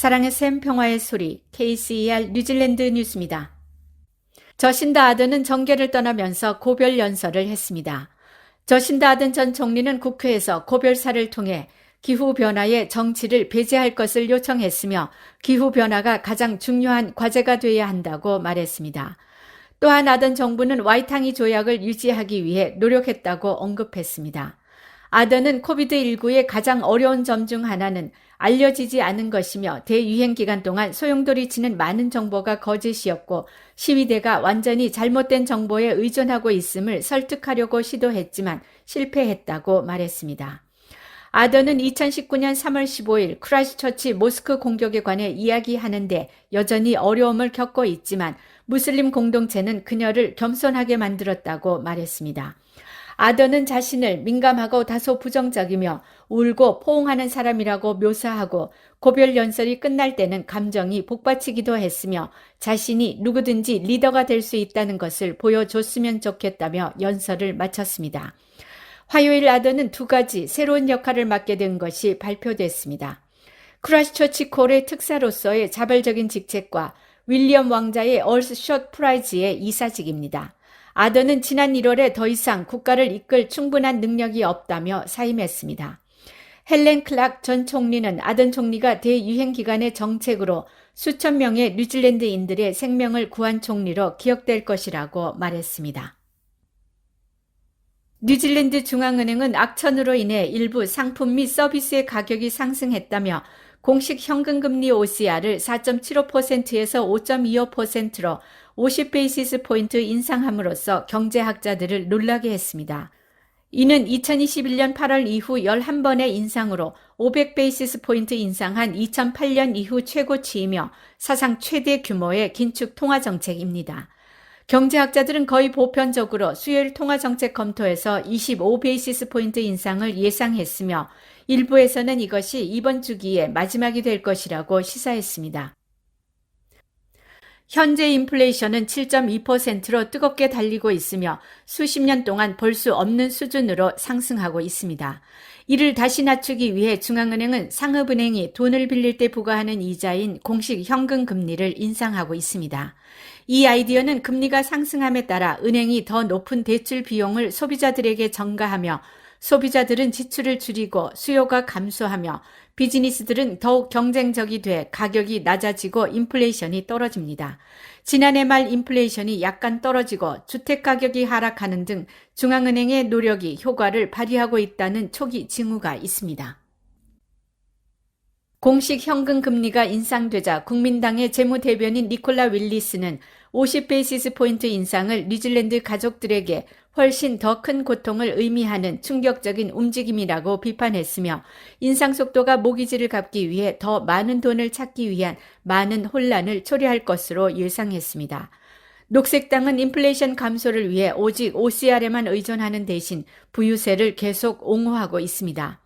사랑의 샘 평화의 소리 KCER 뉴질랜드 뉴스입니다. 저신다 아든은 정계를 떠나면서 고별 연설을 했습니다. 저신다 아든 전 총리는 국회에서 고별사를 통해 기후변화의 정치를 배제할 것을 요청했으며 기후변화가 가장 중요한 과제가 되어야 한다고 말했습니다. 또한 아든 정부는 와이탄기 조약을 유지하기 위해 노력했다고 언급했습니다. 아든은 코비드19의 가장 어려운 점 중 하나는 알려지지 않은 것이며 대유행 기간 동안 소용돌이 치는 많은 정보가 거짓이었고 시위대가 완전히 잘못된 정보에 의존하고 있음을 설득하려고 시도했지만 실패했다고 말했습니다. 아든은 2019년 3월 15일 크라이스트처치 모스크 공격에 관해 이야기하는데 여전히 어려움을 겪고 있지만 무슬림 공동체는 그녀를 겸손하게 만들었다고 말했습니다. 아든은 자신을 민감하고 다소 부정적이며 울고 포옹하는 사람이라고 묘사하고 고별 연설이 끝날 때는 감정이 복받치기도 했으며 자신이 누구든지 리더가 될 수 있다는 것을 보여줬으면 좋겠다며 연설을 마쳤습니다. 화요일 아든은 2가지 새로운 역할을 맡게 된 것이 발표됐습니다. 크라이스트처치 콜의 특사로서의 자발적인 직책과 윌리엄 왕자의 얼스숏 프라이즈의 이사직입니다. 아든은 지난 1월에 더 이상 국가를 이끌 충분한 능력이 없다며 사임했습니다. 헬렌 클락 전 총리는 아든 총리가 대유행 기간의 정책으로 수천 명의 뉴질랜드인들의 생명을 구한 총리로 기억될 것이라고 말했습니다. 뉴질랜드 중앙은행은 악천후로 인해 일부 상품 및 서비스의 가격이 상승했다며 공식 현금금리 OCR을 4.75%에서 5.25%로 50베이시스 포인트 인상함으로써 경제학자들을 놀라게 했습니다. 이는 2021년 8월 이후 11번의 인상으로 500베이시스 포인트 인상한 2008년 이후 최고치이며 사상 최대 규모의 긴축 통화 정책입니다. 경제학자들은 거의 보편적으로 수요일 통화정책 검토에서 25베이시스 포인트 인상을 예상했으며 일부에서는 이것이 이번 주기의 마지막이 될 것이라고 시사했습니다. 현재 인플레이션은 7.2%로 뜨겁게 달리고 있으며 수십 년 동안 볼 수 없는 수준으로 상승하고 있습니다. 이를 다시 낮추기 위해 중앙은행은 상업은행이 돈을 빌릴 때 부과하는 이자인 공식 현금 금리를 인상하고 있습니다. 이 아이디어는 금리가 상승함에 따라 은행이 더 높은 대출 비용을 소비자들에게 전가하며 소비자들은 지출을 줄이고 수요가 감소하며 비즈니스들은 더욱 경쟁적이 돼 가격이 낮아지고 인플레이션이 떨어집니다. 지난해 말 인플레이션이 약간 떨어지고 주택가격이 하락하는 등 중앙은행의 노력이 효과를 발휘하고 있다는 초기 징후가 있습니다. 공식 현금 금리가 인상되자 국민당의 재무대변인 니콜라 윌리스는 50베이시스 포인트 인상을 뉴질랜드 가족들에게 훨씬 더 큰 고통을 의미하는 충격적인 움직임이라고 비판했으며 인상 속도가 모기지를 갚기 위해 더 많은 돈을 찾기 위한 많은 혼란을 초래할 것으로 예상했습니다. 녹색당은 인플레이션 감소를 위해 오직 OCR에만 의존하는 대신 부유세를 계속 옹호하고 있습니다.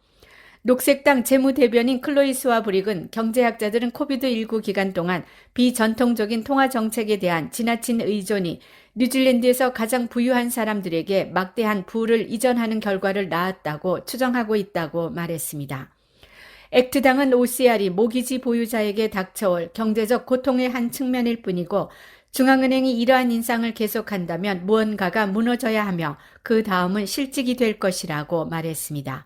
녹색당 재무대변인 클로이 스와브릭은 경제학자들은 코비드19 기간 동안 비전통적인 통화정책에 대한 지나친 의존이 뉴질랜드에서 가장 부유한 사람들에게 막대한 부를 이전하는 결과를 낳았다고 추정하고 있다고 말했습니다. 액트당은 OCR이 모기지 보유자에게 닥쳐올 경제적 고통의 한 측면일 뿐이고 중앙은행이 이러한 인상을 계속한다면 무언가가 무너져야 하며 그 다음은 실직이 될 것이라고 말했습니다.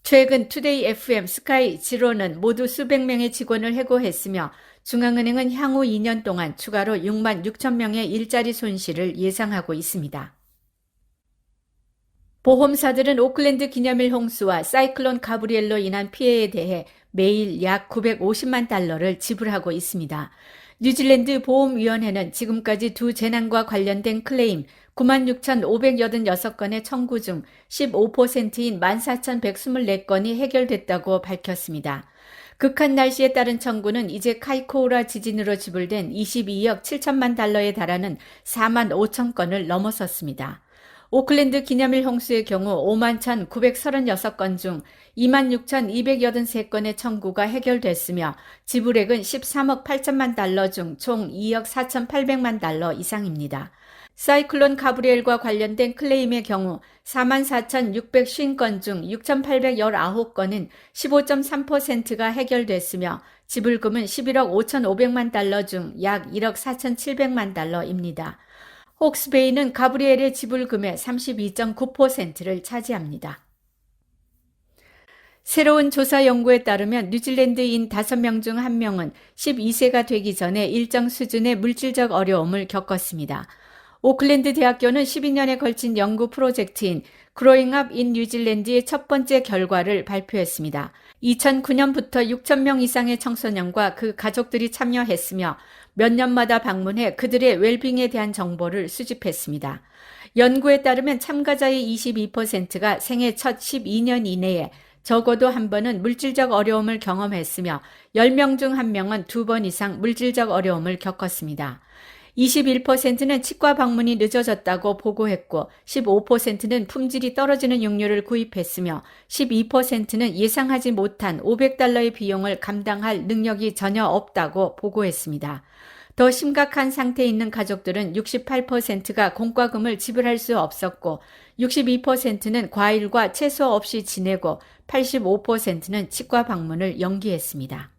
최근 투데이 FM, 스카이, 지로는 모두 수백 명의 직원을 해고했으며 중앙은행은 향후 2년 동안 추가로 6만 6천 명의 일자리 손실을 예상하고 있습니다. 보험사들은 오클랜드 기념일 홍수와 사이클론 가브리엘로 인한 피해에 대해 매일 약 950만 달러를 지불하고 있습니다. 뉴질랜드 보험위원회는 지금까지 두 재난과 관련된 클레임 96,586건의 청구 중 15%인 14,124건이 해결됐다고 밝혔습니다. 극한 날씨에 따른 청구는 이제 카이코우라 지진으로 지불된 22억 7천만 달러에 달하는 4만 5천 건을 넘어섰습니다. 오클랜드 기념일 홍수의 경우 51,936건 중 26,283건의 청구가 해결됐으며 지불액은 13억 8천만 달러 중 총 2억 4,800만 달러 이상입니다. 사이클론 가브리엘과 관련된 클레임의 경우 44,650건 중 6,819건은 15.3%가 해결됐으며 지불금은 11억 5,500만 달러 중 약 1억 4,700만 달러입니다. 혹스베이는 가브리엘의 지불금의 32.9%를 차지합니다. 새로운 조사 연구에 따르면 뉴질랜드인 5명 중 1명은 12세가 되기 전에 일정 수준의 물질적 어려움을 겪었습니다. 오클랜드 대학교는 12년에 걸친 연구 프로젝트인 Growing Up in 뉴질랜드의 첫 번째 결과를 발표했습니다. 2009년부터 6,000명 이상의 청소년과 그 가족들이 참여했으며 몇 년마다 방문해 그들의 웰빙에 대한 정보를 수집했습니다. 연구에 따르면 참가자의 22%가 생애 첫 12년 이내에 적어도 한 번은 물질적 어려움을 경험했으며 10명 중 1명은 2번 이상 물질적 어려움을 겪었습니다. 21%는 치과 방문이 늦어졌다고 보고했고 15%는 품질이 떨어지는 육류를 구입했으며 12%는 예상하지 못한 $500의 비용을 감당할 능력이 전혀 없다고 보고했습니다. 더 심각한 상태에 있는 가족들은 68%가 공과금을 지불할 수 없었고 62%는 과일과 채소 없이 지내고 85%는 치과 방문을 연기했습니다.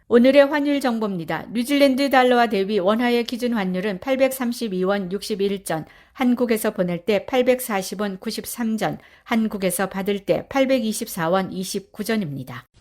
오늘의 환율 정보입니다. 뉴질랜드 달러와 대비 원화의 기준 환율은 832원 61전, 한국에서 보낼 때 840원 93전, 한국에서 받을 때 824원 29전입니다.